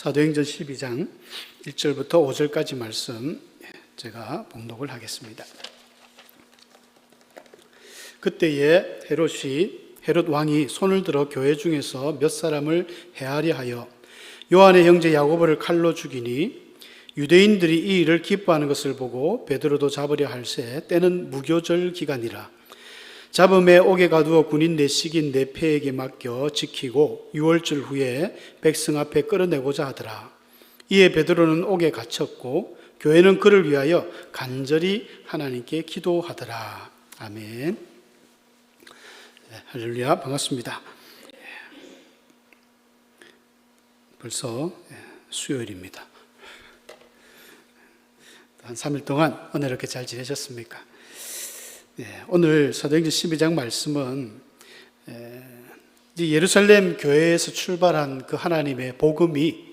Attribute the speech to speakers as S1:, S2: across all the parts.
S1: 사도행전 12장 1절부터 5절까지 말씀 제가 봉독을 하겠습니다. 그때에 헤롯 왕이 손을 들어 교회 중에서 몇 사람을 해하려 하여 요한의 형제 야고보를 칼로 죽이니 유대인들이 이 일을 기뻐하는 것을 보고 베드로도 잡으려 할새 때는 무교절 기간이라. 잡음에 옥에 가두어 군인 내식인 내패에게 맡겨 지키고 6월절 후에 백성 앞에 끌어내고자 하더라. 이에 베드로는 옥에 갇혔고 교회는 그를 위하여 간절히 하나님께 기도하더라. 아멘. 할렐루야, 반갑습니다. 벌써 수요일입니다. 한 3일 동안 은혜롭게 잘 지내셨습니까? 오늘 사도행전 12장 말씀은 예루살렘 교회에서 출발한 그 하나님의 복음이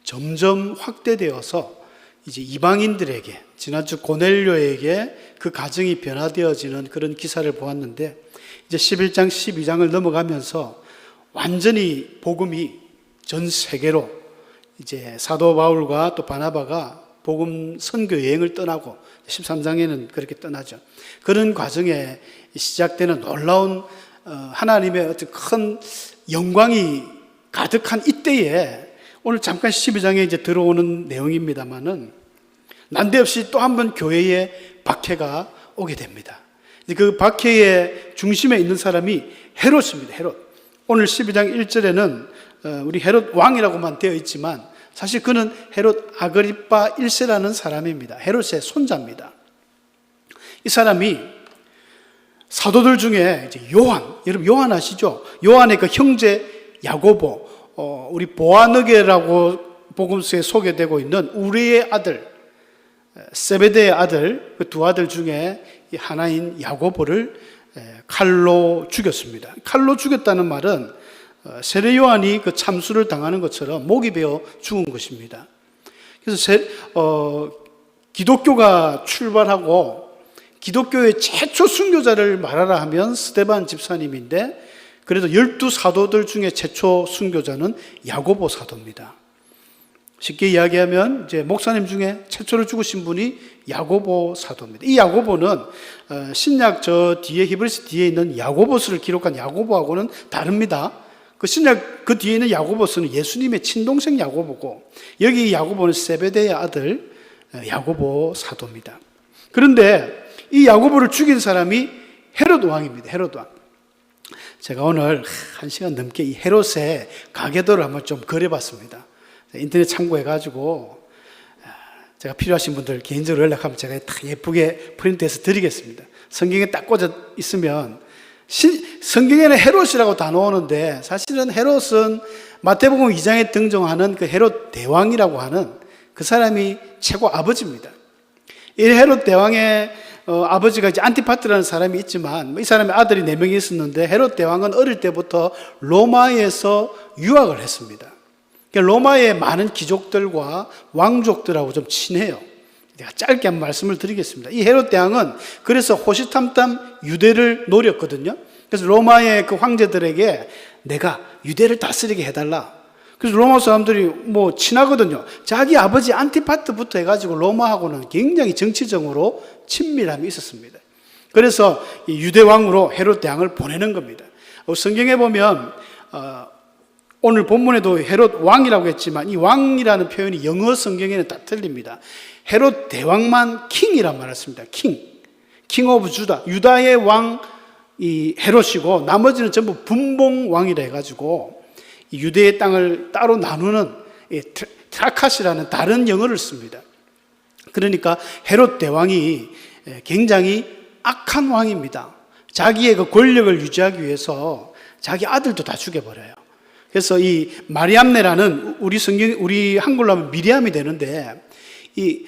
S1: 점점 확대되어서 이제 이방인들에게, 지난주 고넬료에게 그 가정이 변화되어지는 그런 기사를 보았는데, 이제 11장 12장을 넘어가면서 완전히 복음이 전 세계로, 이제 사도 바울과 또 바나바가 복음 선교 여행을 떠나고 13장에는 그렇게 떠나죠. 그런 과정에 시작되는 놀라운 하나님의 어떤 큰 영광이 가득한 이때에 오늘 잠깐 12장에 이제 들어오는 내용입니다만은 난데없이 또 한 번 교회에 박해가 오게 됩니다. 그 박해의 중심에 있는 사람이 헤롯입니다. 헤롯. 오늘 12장 1절에는 우리 헤롯 왕이라고만 되어 있지만 사실 그는 헤롯 아그리파 1세라는 사람입니다. 헤롯의 손자입니다. 이 사람이 사도들 중에 이제 여러분 요한 아시죠? 요한의 그 형제 야고보, 우리 보아너게라고 복음서에 소개되고 있는 우리의 아들, 세베대의 아들, 그 두 아들 중에 하나인 야고보를 칼로 죽였습니다. 칼로 죽였다는 말은 세례 요한이 그 참수를 당하는 것처럼 목이 베어 죽은 것입니다. 그래서 기독교가 출발하고 기독교의 최초 순교자를 말하라 하면 스데반 집사님인데, 그래도 12사도들 중에 최초 순교자는 야고보 사도입니다. 쉽게 이야기하면 이제 목사님 중에 최초로 죽으신 분이 야고보 사도입니다. 이 야고보는 신약 저 뒤에 히브리서 뒤에 있는 야고보서를 기록한 야고보하고는 다릅니다. 그 신약 그 뒤에 있는 야고보서는 예수님의 친동생 야고보고, 여기 야고보는 세베대의 아들 야고보 사도입니다. 그런데 이 야고보를 죽인 사람이 헤롯 왕입니다. 헤롯 왕. 제가 오늘 1시간 넘게 이 헤롯의 가계도를 한번 좀 그려봤습니다. 인터넷 참고해가지고 제가 필요하신 분들 개인적으로 연락하면 제가 다 예쁘게 프린트해서 드리겠습니다. 성경에 딱 꽂아 있으면, 성경에는 헤롯이라고 다 나오는데 사실은 헤롯은 마태복음 2장에 등장하는 그 헤롯 대왕이라고 하는 그 사람이 최고 아버지입니다. 이 헤롯 대왕의 아버지가 이제 안티파트라는 사람이 있지만, 이 사람의 아들이 4명이 있었는데 헤롯 대왕은 어릴 때부터 로마에서 유학을 했습니다. 로마의 많은 귀족들과 왕족들하고 좀 친해요. 제가 짧게 한 말씀을 드리겠습니다. 이 헤롯 대왕은 그래서 호시탐탐 유대를 노렸거든요. 그래서 로마의 그 황제들에게 내가 유대를 다스리게 해달라. 그래서 로마 사람들이 뭐 친하거든요. 자기 아버지 안티파트부터 해가지고 로마하고는 굉장히 정치적으로 친밀함이 있었습니다. 그래서 이 유대 왕으로 헤롯 대왕을 보내는 겁니다. 성경에 보면 오늘 본문에도 헤롯 왕이라고 했지만 이 왕이라는 표현이 영어 성경에는 다 틀립니다. 헤롯 대왕만 킹이란 말을 씁니다. king of 주다. 유다의 왕 이 헤롯이고 나머지는 전부 분봉 왕이라 해가지고 유대의 땅을 따로 나누는 트라카시라는 다른 영어를 씁니다. 그러니까 헤롯 대왕이 굉장히 악한 왕입니다. 자기의 그 권력을 유지하기 위해서 자기 아들도 다 죽여버려요. 그래서 이 마리암네라는 우리 한글로 하면 미리암이 되는데, 이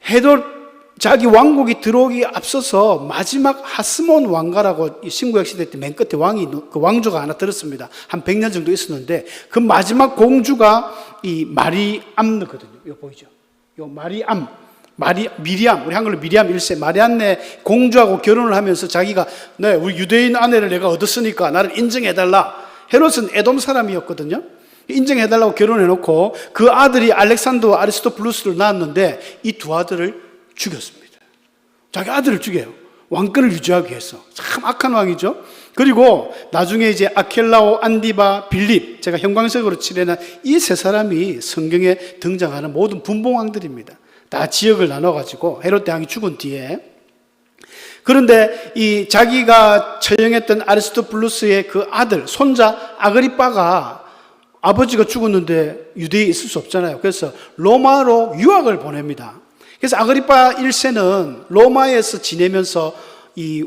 S1: 헤롯 자기 왕국이 들어오기 앞서서 마지막 하스몬 왕가라고 신구약 시대 때 맨 끝에 그 왕조가 하나 들었습니다. 한 100년 정도 있었는데 그 마지막 공주가 이 마리암느거든요. 이거 보이죠? 이 미리암, 우리 한글로 미리암 1세 마리암네 공주하고 결혼을 하면서 자기가 우리 유대인 아내를 내가 얻었으니까 나를 인정해달라. 헤롯은 에돔 사람이었거든요. 인정해달라고 결혼해놓고 그 아들이 알렉산더 아리스토블루스를 낳았는데 이 두 아들을 죽였습니다. 자기 아들을 죽여요. 왕권을 유지하기 위해서. 참 악한 왕이죠. 그리고 나중에 이제 아켈라오, 안디바, 빌립, 제가 형광색으로 칠해놓은 이 세 사람이 성경에 등장하는 모든 분봉왕들입니다. 다 지역을 나눠가지고 헤롯 대왕이 죽은 뒤에. 그런데 이 자기가 처형했던 아리스토블루스의 그 아들, 손자 아그리빠가 아버지가 죽었는데 유대에 있을 수 없잖아요. 그래서 로마로 유학을 보냅니다. 그래서 아그리빠 1세는 로마에서 지내면서 이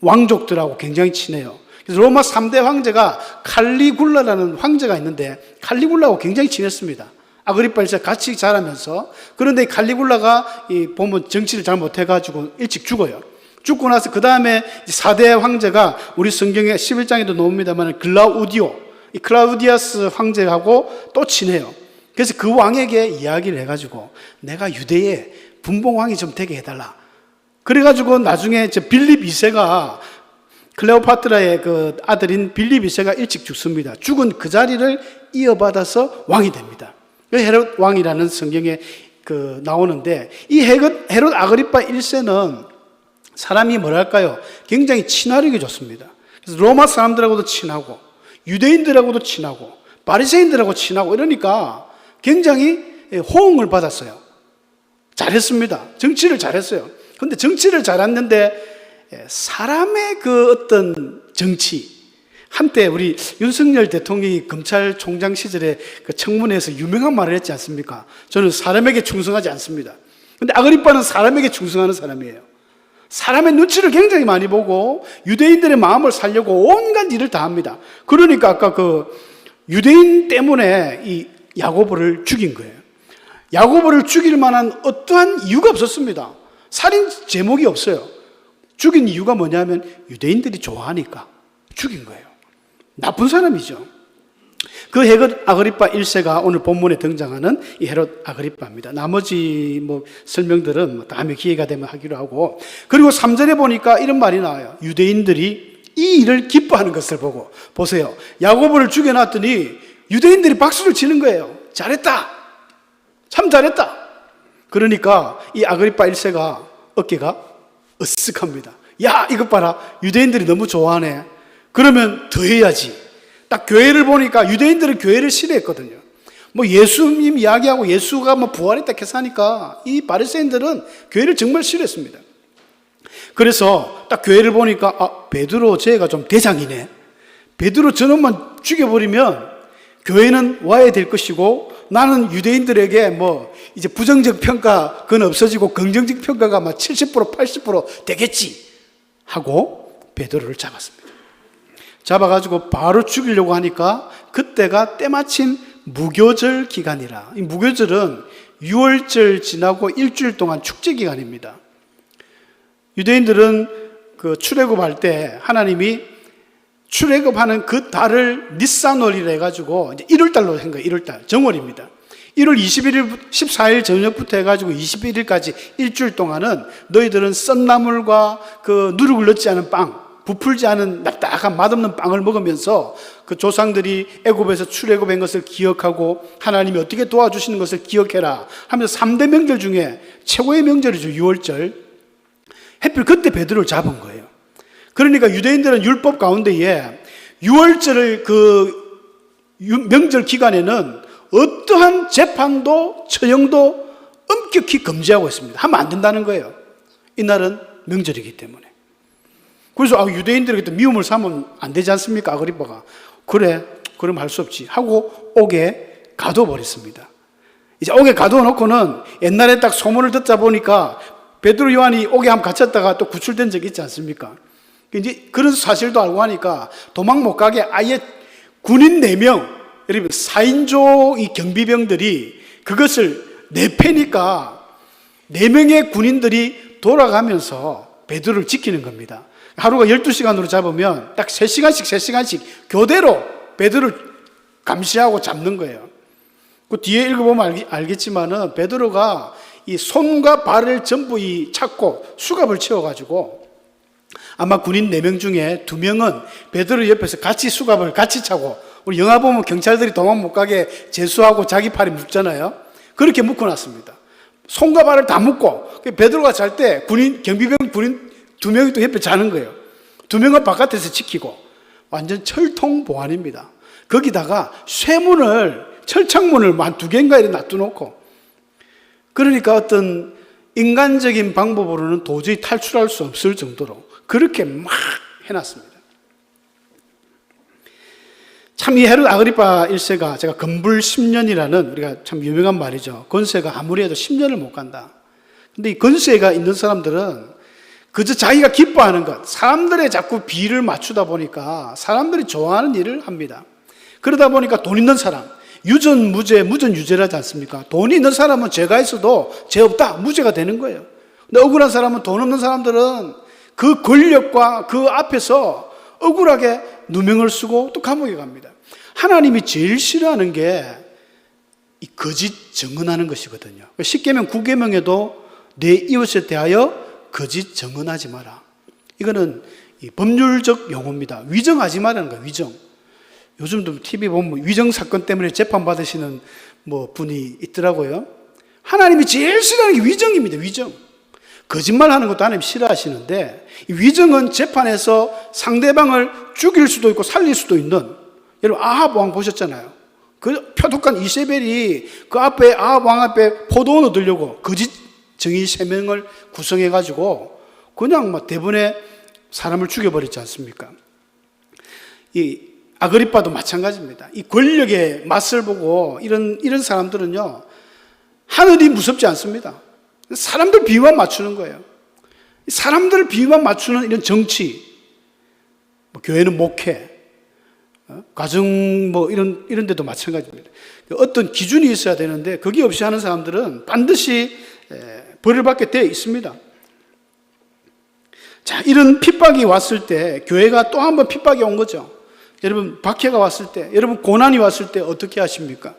S1: 왕족들하고 굉장히 친해요. 그래서 로마 3대 황제가 칼리굴라라는 황제가 있는데 칼리굴라하고 굉장히 친했습니다. 아그리빠 1세 같이 자라면서. 그런데 칼리굴라가 보면 정치를 잘 못해가지고 일찍 죽어요. 죽고 나서 그 다음에 4대 황제가 우리 성경에 11장에도 나옵니다만 글라우디오, 이 클라우디아스 황제하고 또 친해요. 그래서 그 왕에게 이야기를 해가지고 내가 유대에 분봉왕이 좀 되게 해달라. 그래가지고 나중에 빌립 2세가 클레오파트라의 그 아들인 빌립 2세가 일찍 죽습니다. 죽은 그 자리를 이어받아서 왕이 됩니다. 헤롯 왕이라는 성경에 나오는데 이 헤롯 아그리빠 1세는 사람이 뭐랄까요? 굉장히 친화력이 좋습니다. 그래서 로마 사람들하고도 친하고 유대인들하고도 친하고 바리새인들하고 친하고 이러니까 굉장히 호응을 받았어요. 잘했습니다. 정치를 잘했어요. 그런데 정치를 잘했는데 사람의 그 어떤 정치, 한때 우리 윤석열 대통령이 검찰총장 시절에 그 청문회에서 유명한 말을 했지 않습니까? 저는 사람에게 충성하지 않습니다. 그런데 아그리빠는 사람에게 충성하는 사람이에요. 사람의 눈치를 굉장히 많이 보고 유대인들의 마음을 살려고 온갖 일을 다 합니다. 그러니까 아까 그 유대인 때문에 이 야고보를 죽인 거예요. 야고보를 죽일 만한 어떠한 이유가 없었습니다. 살인 제목이 없어요. 죽인 이유가 뭐냐면 유대인들이 좋아하니까 죽인 거예요. 나쁜 사람이죠. 그 헤롯 아그리빠 1세가 오늘 본문에 등장하는 이 헤롯 아그리빠입니다. 나머지 설명들은 다음에 기회가 되면 하기로 하고, 그리고 3절에 보니까 이런 말이 나와요. 유대인들이 이 일을 기뻐하는 것을 보고, 보세요. 야고보를 죽여놨더니 유대인들이 박수를 치는 거예요. 잘했다. 참 잘했다. 그러니까 이 아그리빠 1세가 어깨가 으쓱합니다. 야, 이것 봐라. 유대인들이 너무 좋아하네. 그러면 더 해야지. 딱 교회를 보니까 유대인들은 교회를 싫어했거든요. 예수님 이야기하고 예수가 부활했다 해서 하니까 이 바리새인들은 교회를 정말 싫어했습니다. 그래서 딱 교회를 보니까 베드로 쟤가 좀 대장이네. 베드로 저놈만 죽여버리면 교회는 와야 될 것이고 나는 유대인들에게 이제 부정적 평가 그건 없어지고 긍정적 평가가 70% 80% 되겠지 하고 베드로를 잡았습니다. 잡아가지고 바로 죽이려고 하니까 그때가 때마침 무교절 기간이라. 이 무교절은 6월절 지나고 일주일 동안 축제 기간입니다. 유대인들은 그 출애굽할 때 하나님이 출애굽하는 그 달을 니산월이라 해가지고 이제 1월달로 한 거예요. 1월달 정월입니다. 1월 21일 14일 저녁부터 해가지고 21일까지 일주일 동안은 너희들은 썬나물과 그 누룩을 넣지 않은 빵, 부풀지 않은 납작한 맛없는 빵을 먹으면서 그 조상들이 애굽에서 출애굽한 것을 기억하고 하나님이 어떻게 도와주시는 것을 기억해라 하면서 3대 명절 중에 최고의 명절이죠. 6월절. 하필 그때 베드로를 잡은 거예요. 그러니까 유대인들은 율법 가운데에 6월절을 그 명절 기간에는 어떠한 재판도 처형도 엄격히 금지하고 있습니다. 하면 안 된다는 거예요. 이날은 명절이기 때문에. 그래서 유대인들에게 미움을 삼으면 안 되지 않습니까? 아그리빠가. 그래, 그럼 할 수 없지 하고 옥에 가둬버렸습니다. 이제 옥에 가둬놓고는 옛날에 딱 소문을 듣자 보니까 베드로 요한이 옥에 한번 갇혔다가 또 구출된 적이 있지 않습니까? 이제 그런 사실도 알고 하니까 도망 못 가게 아예 군인 4명, 여러분 4인조 이 경비병들이 그것을 내패니까 4명의 군인들이 돌아가면서 베드로를 지키는 겁니다. 하루가 12시간으로 잡으면 딱 3시간씩 교대로 베드로를 감시하고 잡는 거예요. 그 뒤에 읽어보면 알겠지만은 베드로가 이 손과 발을 전부 찾고 수갑을 채워가지고 아마 군인 4명 중에 2명은 베드로 옆에서 같이 수갑을 같이 차고 우리 영화 보면 경찰들이 도망 못 가게 제수하고 자기 팔에 묶잖아요. 그렇게 묶어놨습니다. 손과 발을 다 묶고 베드로가 잘 때 경비병 군인 2명이 또 옆에 자는 거예요. 2명은 바깥에서 지키고 완전 철통 보안입니다. 거기다가 쇠문을 철창문을 한 2개인가 이렇게 놔두놓고 그러니까 어떤 인간적인 방법으로는 도저히 탈출할 수 없을 정도로 그렇게 막 해놨습니다. 참 이 헤롯 아그리파 1세가 제가 건불 10년이라는 우리가 참 유명한 말이죠. 건세가 아무리 해도 10년을 못 간다. 근데 이 건세가 있는 사람들은 그저 자기가 기뻐하는 것, 사람들의 자꾸 비를 맞추다 보니까 사람들이 좋아하는 일을 합니다. 그러다 보니까 돈 있는 사람, 유전, 무죄, 무전, 유죄라지 않습니까? 돈이 있는 사람은 죄가 있어도 죄 없다, 무죄가 되는 거예요. 근데 억울한 사람은 돈 없는 사람들은 그 권력과 그 앞에서 억울하게 누명을 쓰고 또 감옥에 갑니다. 하나님이 제일 싫어하는 게 이 거짓 증언하는 것이거든요. 십계명 9계명에도 내 이웃에 대하여 거짓 증언하지 마라. 이거는 법률적 용어입니다. 위정하지 말라는 거예요. 위정. 요즘도 TV 보면 위정 사건 때문에 재판 받으시는 분이 있더라고요. 하나님이 제일 싫어하는 게 위정입니다. 위정. 거짓말하는 것도 하나님 싫어하시는데 이 위정은 재판에서 상대방을 죽일 수도 있고 살릴 수도 있는, 여러분 아합 왕 보셨잖아요. 그 표독한 이세벨이 그 앞에 아합 왕 앞에 포도원 얻으려고 거짓 증인 3명을 구성해가지고 그냥 막 대번에 사람을 죽여버렸지 않습니까? 이 아그리빠도 마찬가지입니다. 이 권력의 맛을 보고 이런 사람들은요, 하늘이 무섭지 않습니다. 사람들 비유만 맞추는 거예요. 사람들 비유만 맞추는 이런 정치, 교회는 목회, 가정 이런 데도 마찬가지입니다. 어떤 기준이 있어야 되는데 그게 없이 하는 사람들은 반드시 벌을 받게 되어 있습니다. 자, 이런 핍박이 왔을 때 교회가 또 한 번 핍박이 온 거죠. 여러분 박해가 왔을 때, 여러분 고난이 왔을 때 어떻게 하십니까?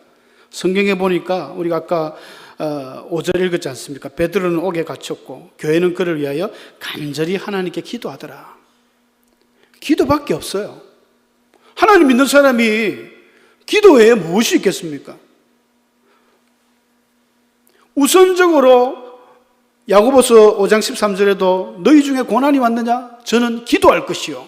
S1: 성경에 보니까 우리가 아까 5절 읽었지 않습니까? 베드로는 옥에 갇혔고 교회는 그를 위하여 간절히 하나님께 기도하더라. 기도밖에 없어요. 하나님 믿는 사람이 기도 외에 무엇이 있겠습니까? 우선적으로 야고보서 5장 13절에도 너희 중에 고난이 왔느냐? 저는 기도할 것이요.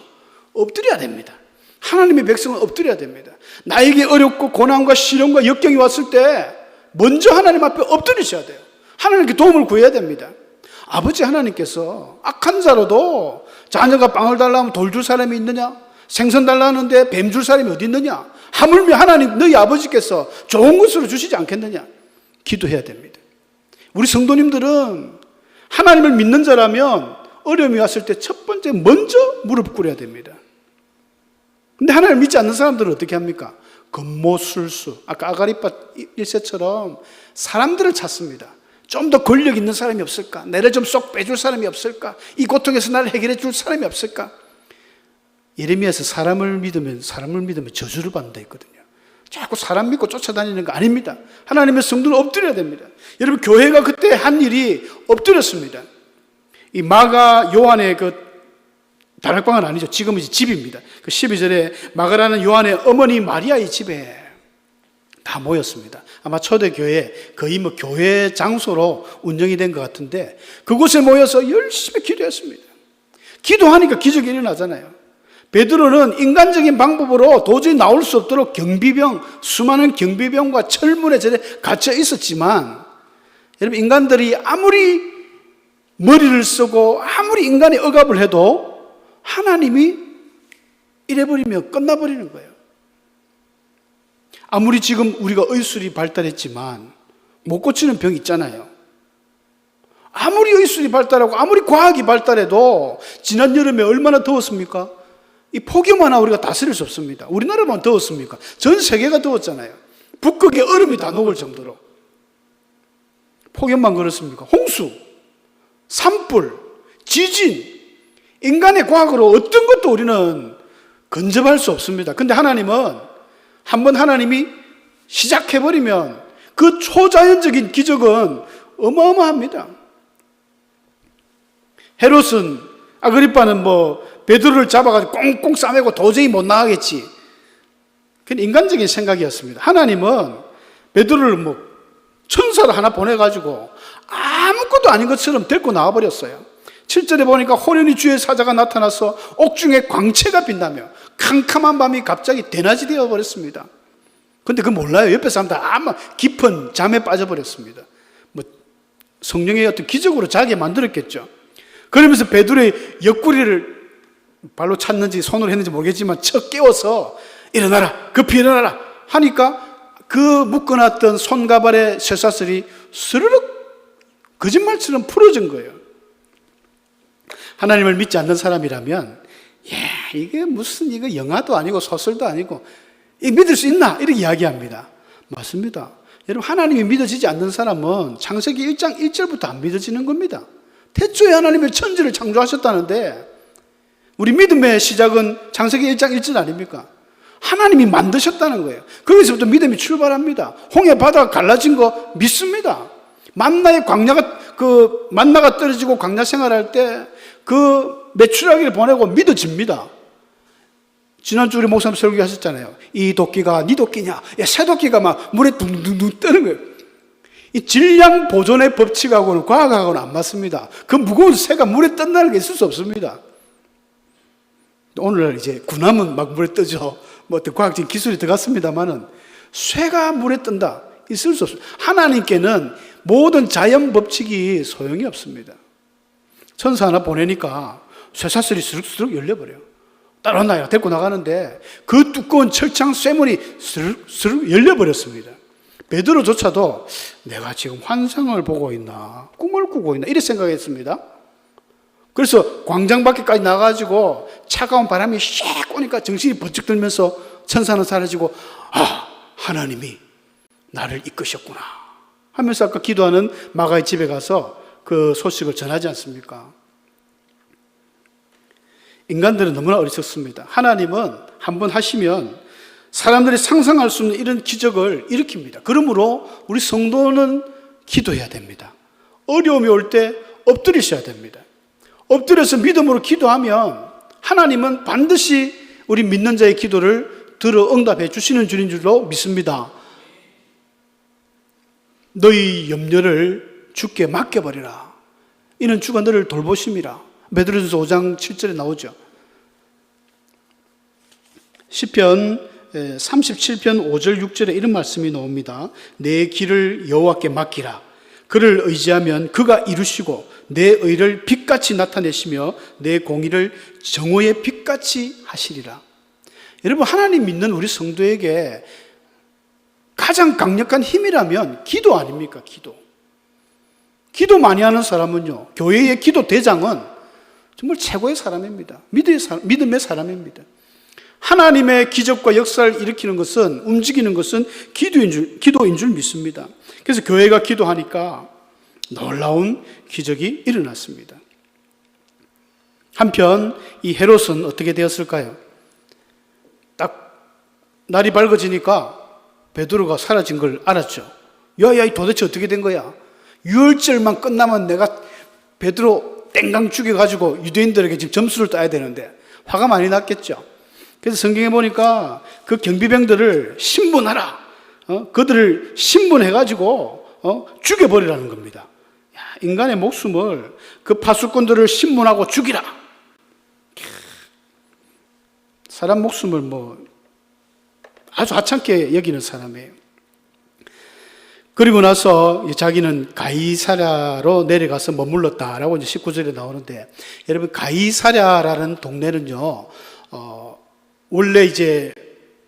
S1: 엎드려야 됩니다. 하나님의 백성은 엎드려야 됩니다. 나에게 어렵고 고난과 시련과 역경이 왔을 때 먼저 하나님 앞에 엎드리셔야 돼요. 하나님께 도움을 구해야 됩니다. 아버지 하나님께서 악한 자로도 자녀가 빵을 달라면 돌 줄 사람이 있느냐? 생선 달라는데 뱀 줄 사람이 어디 있느냐? 하물며 하나님 너희 아버지께서 좋은 것으로 주시지 않겠느냐? 기도해야 됩니다. 우리 성도님들은 하나님을 믿는 자라면 어려움이 왔을 때 첫 번째 먼저 무릎 꿇어야 됩니다. 근데 하나님을 믿지 않는 사람들은 어떻게 합니까? 겉모술수, 아까 아가리빠 1세처럼 사람들을 찾습니다. 좀 더 권력 있는 사람이 없을까? 나를 좀 쏙 빼줄 사람이 없을까? 이 고통에서 나를 해결해 줄 사람이 없을까? 예레미야에서 사람을 믿으면 저주를 받는다 했거든요. 자꾸 사람 믿고 쫓아다니는 거 아닙니다. 하나님의 성도는 엎드려야 됩니다. 여러분 교회가 그때 한 일이 엎드렸습니다. 이 마가 요한의 그 다락방은 아니죠. 지금은 이제 집입니다. 그 12절에 마가라는 요한의 어머니 마리아의 집에 다 모였습니다. 아마 초대교회 거의 교회 장소로 운영이 된 것 같은데 그곳에 모여서 열심히 기도했습니다. 기도하니까 기적이 일어나잖아요. 베드로는 인간적인 방법으로 도저히 나올 수 없도록 수많은 경비병과 철문에 갇혀 있었지만, 여러분 인간들이 아무리 머리를 쓰고 아무리 인간의 억압을 해도 하나님이 이래버리면 끝나버리는 거예요. 아무리 지금 우리가 의술이 발달했지만 못 고치는 병이 있잖아요. 아무리 의술이 발달하고 아무리 과학이 발달해도 지난 여름에 얼마나 더웠습니까? 이 폭염 하나 우리가 다스릴 수 없습니다. 우리나라만 더웠습니까? 전 세계가 더웠잖아요. 북극의 얼음이 다 녹을 정도로. 폭염만 그렇습니까? 홍수, 산불, 지진, 인간의 과학으로 어떤 것도 우리는 근접할 수 없습니다. 근데 하나님은 한번 하나님이 시작해버리면 그 초자연적인 기적은 어마어마합니다. 헤롯은, 아그리빠는 베드로를 잡아가지고 꽁꽁 싸매고 도저히 못 나가겠지. 그건 인간적인 생각이었습니다. 하나님은 베드로를 뭐 천사를 하나 보내가지고 아무것도 아닌 것처럼 데리고 나와버렸어요. 7절에 보니까 호련히 주의 사자가 나타나서 옥중에 광채가 빛나며 캄캄한 밤이 갑자기 대낮이 되어버렸습니다. 근데 그거 몰라요. 옆에 사람들 아마 깊은 잠에 빠져버렸습니다. 뭐 성령의 어떤 기적으로 자게 만들었겠죠. 그러면서 베드로의 옆구리를 발로 찼는지 손으로 했는지 모르겠지만 쳐 깨워서 일어나라, 급히 일어나라 하니까 그 묶어놨던 손과 발의 쇠사슬이 스르륵 거짓말처럼 풀어진 거예요. 하나님을 믿지 않는 사람이라면 이게 무슨 이거 영화도 아니고 소설도 아니고 믿을 수 있나? 이렇게 이야기합니다. 맞습니다. 여러분, 하나님이 믿어지지 않는 사람은 창세기 1장 1절부터 안 믿어지는 겁니다. 태초에 하나님의 천지를 창조하셨다는데 우리 믿음의 시작은 창세기 1장 1절 아닙니까? 하나님이 만드셨다는 거예요. 거기서부터 믿음이 출발합니다. 홍해 바다가 갈라진 거 믿습니다. 만나가 떨어지고 광야 생활할 때 그 메추라기를 보내고 믿어집니다. 지난주 우리 목사님 설교하셨잖아요. 이 도끼가 네 도끼냐? 새 도끼가 막 물에 둥둥둥 뜨는 거예요. 이 질량 보존의 법칙하고는 과학하고는 안 맞습니다. 그 무거운 새가 물에 뜬다는 게 있을 수 없습니다. 오늘날 이제 군함은 막 물에 뜨죠. 뭐 어떤 과학적인 기술이 들어갔습니다만은 쇠가 물에 뜬다. 있을 수 없습니다. 하나님께는 모든 자연 법칙이 소용이 없습니다. 천사 하나 보내니까 쇠사슬이 스륵스륵 열려버려요. 따라온나요? 데리고 나가는데 그 두꺼운 철창 쇠문이 스륵스륵 열려버렸습니다. 베드로조차도 내가 지금 환상을 보고 있나 꿈을 꾸고 있나 이렇게 생각했습니다. 그래서 광장 밖에까지 나가가지고 차가운 바람이 샥 오니까 정신이 번쩍 들면서 천사는 사라지고 하나님이 나를 이끄셨구나 하면서 아까 기도하는 마가의 집에 가서 그 소식을 전하지 않습니까? 인간들은 너무나 어리석습니다. 하나님은 한번 하시면 사람들이 상상할 수 없는 이런 기적을 일으킵니다. 그러므로 우리 성도는 기도해야 됩니다. 어려움이 올 때 엎드리셔야 됩니다. 엎드려서 믿음으로 기도하면 하나님은 반드시 우리 믿는 자의 기도를 들어 응답해 주시는 주인 줄로 믿습니다. 너희 염려를 주께 맡겨버리라. 이는 주가 너를 돌보심이라. 베드로전서 5장 7절에 나오죠. 시편 37편 5절 6절에 이런 말씀이 나옵니다. 내 길을 여호와께 맡기라. 그를 의지하면 그가 이루시고 내 의를 빛같이 나타내시며 내 공의를 정오의 빛같이 하시리라. 여러분, 하나님 믿는 우리 성도에게 가장 강력한 힘이라면 기도 아닙니까? 기도 많이 하는 사람은요, 교회의 기도 대장은 정말 최고의 사람입니다. 믿음의 사람입니다. 하나님의 기적과 역사를 일으키는 것은, 움직이는 것은 기도인 줄 믿습니다. 그래서 교회가 기도하니까 놀라운 기적이 일어났습니다. 한편 이 헤롯은 어떻게 되었을까요? 딱 날이 밝아지니까 베드로가 사라진 걸 알았죠. 야, 도대체 어떻게 된 거야? 유월절만 끝나면 내가 베드로 땡강 죽여가지고 유대인들에게 지금 점수를 따야 되는데 화가 많이 났겠죠. 그래서 성경에 보니까 그 경비병들을 신분하라. 그들을 신분해가지고 죽여버리라는 겁니다. 인간의 목숨을 그 파수꾼들을 신문하고 죽이라. 사람 목숨을 아주 하찮게 여기는 사람이에요. 그리고 나서 자기는 가이사랴로 내려가서 머물렀다라고 이제 19절에 나오는데, 여러분, 가이사랴라는 동네는요, 원래 이제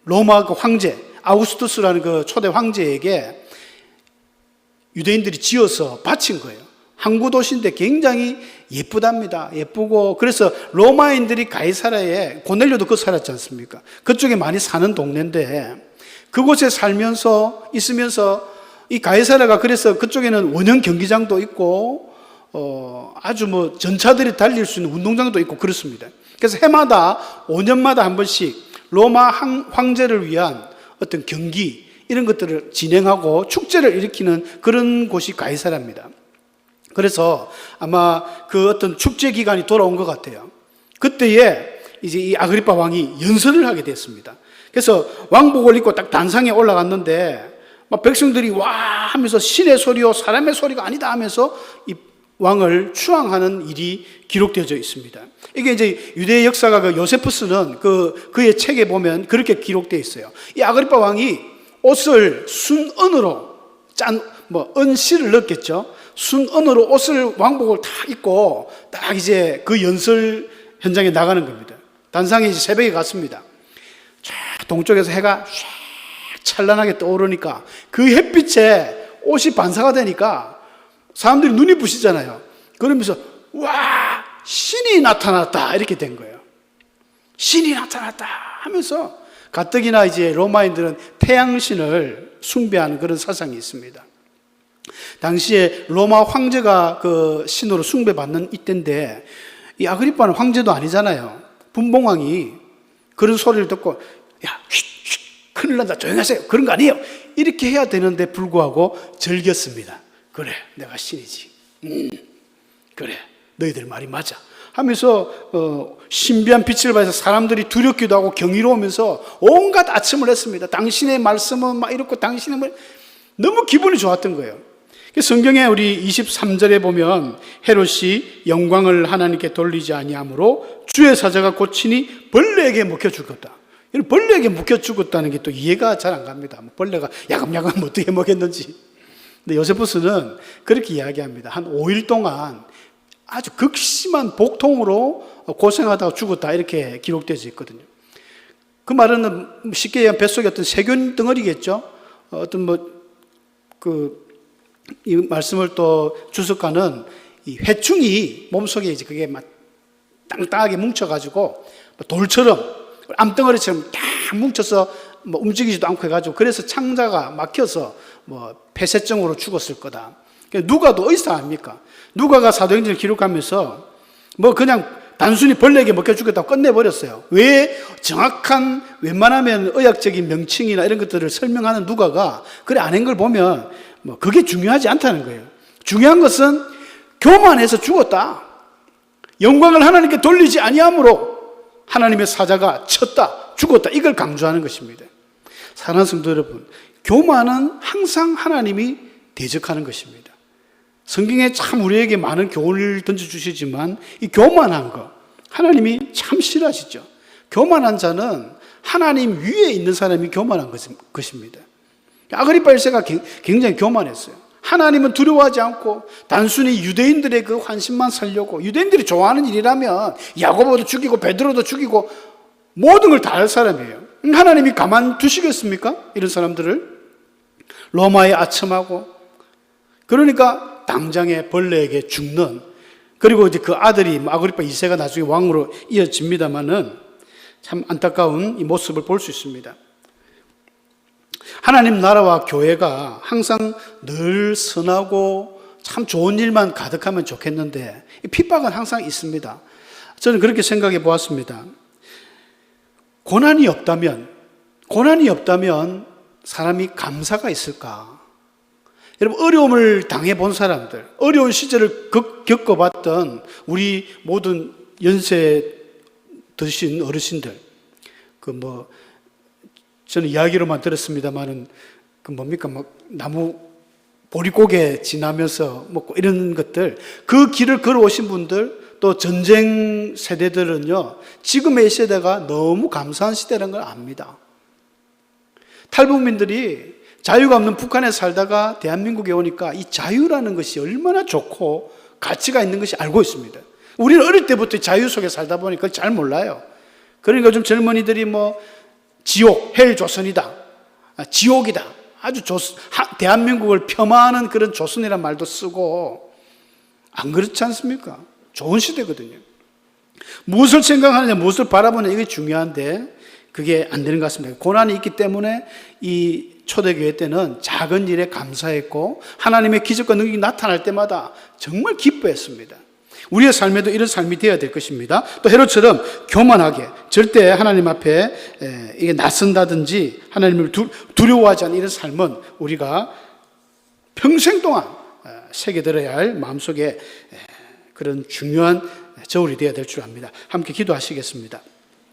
S1: 로마 그 황제 아우구스투스라는 그 초대 황제에게 유대인들이 지어서 바친 거예요. 항구 도시인데 굉장히 예쁘답니다. 예쁘고, 그래서 로마인들이 가이사랴에, 고넬료도 그 살았지 않습니까? 그쪽에 많이 사는 동네인데, 그곳에 있으면서 이 가이사랴가, 그래서 그쪽에는 원형 경기장도 있고 아주 전차들이 달릴 수 있는 운동장도 있고 그렇습니다. 그래서 해마다 5년마다 한 번씩 로마 황제를 위한 어떤 경기 이런 것들을 진행하고 축제를 일으키는 그런 곳이 가이사랴입니다. 그래서 아마 그 어떤 축제 기간이 돌아온 것 같아요. 그때에 이제 이 아그리파 왕이 연설을 하게 됐습니다. 그래서 왕복을 입고 딱 단상에 올라갔는데 막 백성들이 와 하면서 신의 소리요 사람의 소리가 아니다 하면서 이 왕을 추앙하는 일이 기록되어져 있습니다. 이게 이제 유대 역사가 그 요세푸스는 그의 책에 보면 그렇게 기록되어 있어요. 이 아그리파 왕이 옷을 순은으로 은실을 넣었겠죠. 순은으로 옷을 왕복을 다 입고 딱 이제 그 연설 현장에 나가는 겁니다. 단상에 이제 새벽에 갔습니다. 쫙 동쪽에서 해가 쫙 찬란하게 떠오르니까 그 햇빛에 옷이 반사가 되니까 사람들이 눈이 부시잖아요. 그러면서 와 신이 나타났다 이렇게 된 거예요. 신이 나타났다 하면서 가뜩이나 이제 로마인들은 태양신을 숭배하는 그런 사상이 있습니다. 당시에 로마 황제가 그 신으로 숭배받는 이때인데 이 아그리파는 황제도 아니잖아요. 분봉왕이 그런 소리를 듣고 야 큰일 난다 조용하세요 그런 거 아니에요 이렇게 해야 되는데 불구하고 즐겼습니다. 그래 내가 신이지. 그래 너희들 말이 맞아 하면서 신비한 빛을 발해서 사람들이 두렵기도 하고 경이로우면서 온갖 아첨을 했습니다. 당신의 말씀은 막 이렇고 당신의 말 너무 기분이 좋았던 거예요. 성경에 우리 23절에 보면 헤롯이 영광을 하나님께 돌리지 아니하므로 주의 사자가 고치니 벌레에게 먹혀 죽었다. 벌레에게 먹혀 죽었다는 게 또 이해가 잘 안 갑니다. 벌레가 야금야금 어떻게 먹였는지. 근데 요세푸스는 그렇게 이야기합니다. 한 5일 동안 아주 극심한 복통으로 고생하다가 죽었다 이렇게 기록되어 있거든요. 그 말은 쉽게 얘기하면 뱃속에 어떤 세균 덩어리겠죠. 어떤 이 말씀을 또 주석가는 이 회충이 몸속에 이제 그게 막 땅땅하게 뭉쳐가지고 돌처럼 암덩어리처럼 딱 뭉쳐서 움직이지도 않고 해가지고 그래서 창자가 막혀서 폐쇄증으로 죽었을 거다. 누가도 어디서 압니까? 누가가 사도행전을 기록하면서 그냥 단순히 벌레에게 먹혀 죽였다고 끝내버렸어요. 왜 정확한 웬만하면 의학적인 명칭이나 이런 것들을 설명하는 누가가 그래 안 한 걸 보면 그게 중요하지 않다는 거예요. 중요한 것은 교만해서 죽었다. 영광을 하나님께 돌리지 아니하므로 하나님의 사자가 쳤다, 죽었다 이걸 강조하는 것입니다. 사랑하는 성도 여러분, 교만은 항상 하나님이 대적하는 것입니다. 성경에 참 우리에게 많은 교훈을 던져주시지만 이 교만한 거 하나님이 참 싫어하시죠. 교만한 자는 하나님 위에 있는 사람이 교만한 것입니다. 아그리파 1세가 굉장히 교만했어요. 하나님은 두려워하지 않고 단순히 유대인들의 그 환심만 살려고 유대인들이 좋아하는 일이라면 야고보도 죽이고 베드로도 죽이고 모든 걸 다 할 사람이에요. 하나님이 가만 두시겠습니까? 이런 사람들을 로마에 아첨하고 그러니까 당장에 벌레에게 죽는 그리고 이제 그 아들이 아그리파 2세가 나중에 왕으로 이어집니다만은 참 안타까운 이 모습을 볼 수 있습니다. 하나님 나라와 교회가 항상 늘 선하고 참 좋은 일만 가득하면 좋겠는데 핍박은 항상 있습니다. 저는 그렇게 생각해 보았습니다. 고난이 없다면 사람이 감사가 있을까? 여러분 어려움을 당해본 사람들, 어려운 시절을 겪어봤던 우리 모든 연세 드신 어르신들 저는 이야기로만 들었습니다만은 나무 보릿고개 지나면서 먹고 이런 것들 그 길을 걸어오신 분들 또 전쟁 세대들은요 지금의 세대가 너무 감사한 시대라는 걸 압니다. 탈북민들이 자유가 없는 북한에 살다가 대한민국에 오니까 이 자유라는 것이 얼마나 좋고 가치가 있는 것이 알고 있습니다. 우리는 어릴 때부터 자유 속에 살다 보니까 그걸 잘 몰라요. 그러니까 좀 젊은이들이 지옥, 헬조선이다. 지옥이다. 아주 대한민국을 폄하하는 그런 조선이라는 말도 쓰고 안 그렇지 않습니까? 좋은 시대거든요. 무엇을 생각하느냐, 무엇을 바라보느냐 이게 중요한데 그게 안 되는 것 같습니다. 고난이 있기 때문에 이 초대교회 때는 작은 일에 감사했고 하나님의 기적과 능력이 나타날 때마다 정말 기뻐했습니다. 우리의 삶에도 이런 삶이 되어야 될 것입니다. 또 헤롯처럼 교만하게 절대 하나님 앞에 이게 나선다든지 하나님을 두려워하지 않는 이런 삶은 우리가 평생 동안 새겨들어야 할 마음속에 그런 중요한 저울이 되어야 될 줄 압니다. 함께 기도하시겠습니다.